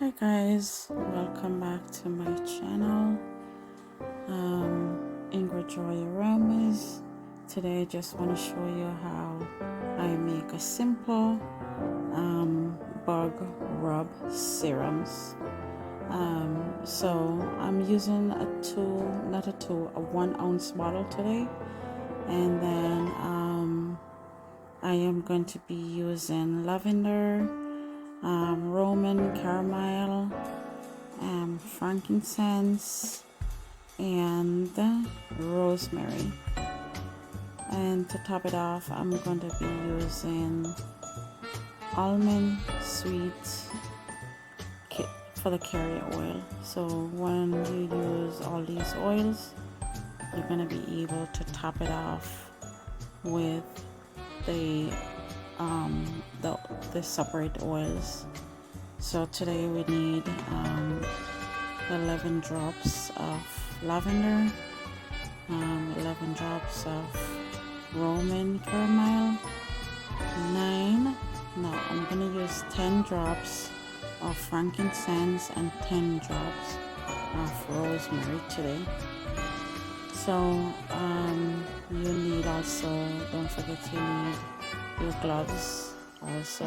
Hi guys, welcome back to my channel, IngridJoyAromas. Today I just want to show you how I make a simple bug rub serums. So I'm using a 1 ounce bottle today, and then I am going to be using lavender, Roman caramel, frankincense, and rosemary. And to top it off, I'm going to be using almond sweet for the carrier oil. So when you use all these oils, you're going to be able to top it off with the separate oils. So today we need 11 drops of lavender, 11 drops of Roman caramel, I'm gonna use 10 drops of frankincense and 10 drops of rosemary today. So you need also, don't forget you need your gloves also.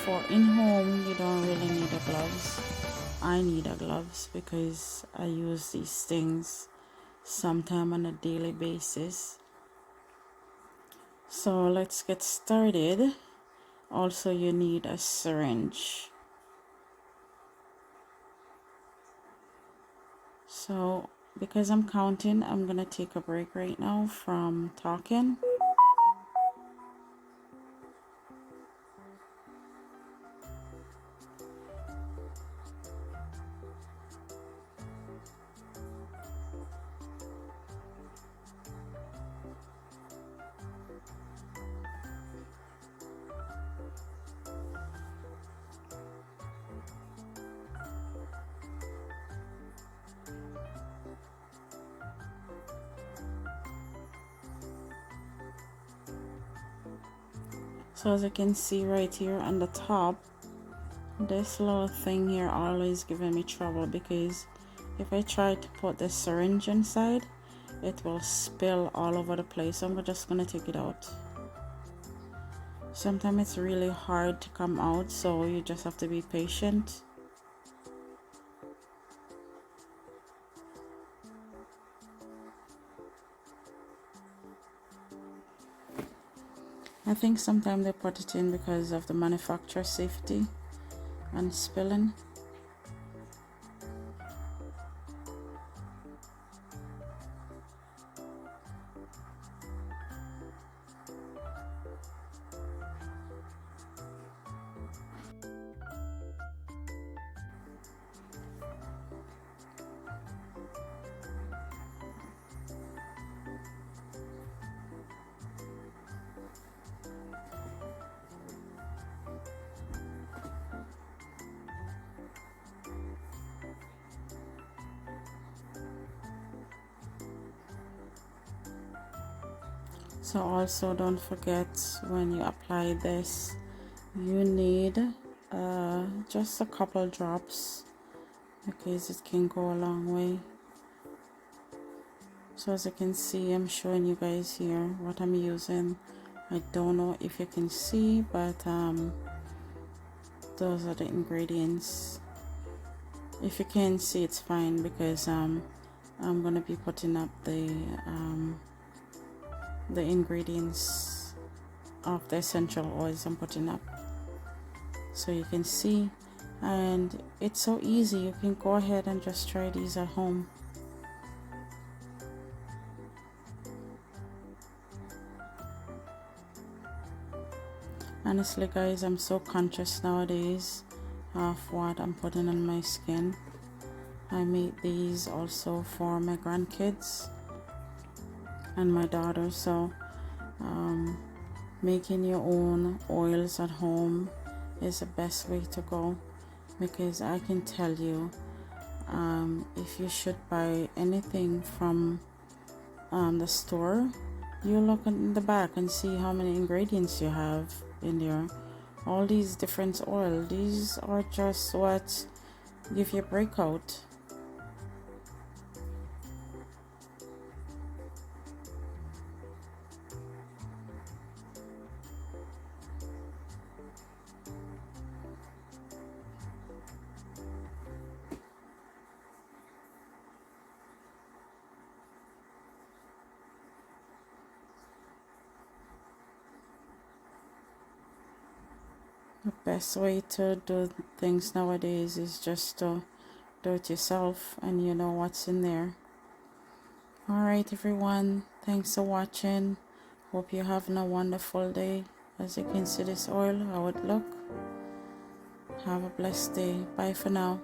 For in-home, you don't really need the gloves. I need the gloves because I use these things sometime on a daily basis. So let's get started. Also, you need a syringe. So because I'm counting, I'm gonna take a break right now from talking. So as you can see right here on the top, this little thing here always giving me trouble because if I try to put the syringe inside, it will spill all over the place. So I'm just gonna take it out. Sometimes it's really hard to come out, so you just have to be patient. I think sometimes they put it in because of the manufacturer safety and spilling. So also don't forget, when you apply this, you need just a couple drops because it can go a long way. So as you can see, I'm showing you guys here what I'm using. I don't know if you can see, but those are the ingredients. If you can see, it's fine because I'm gonna be putting up the ingredients of the essential oils I'm putting up so you can see. And it's so easy, you can go ahead and just try these at home. Honestly guys, I'm so conscious nowadays of what I'm putting on my skin. I make these also for my grandkids and my daughter, so making your own oils at home is the best way to go, because I can tell you, if you should buy anything from the store, you look in the back and see how many ingredients you have in there, all these different oil, these are just what give you breakout. The best way to do things nowadays is just to do it yourself, and you know what's in there. Alright everyone, thanks for watching. Hope you're having a wonderful day. As you can see this oil, how it look. Have a blessed day. Bye for now.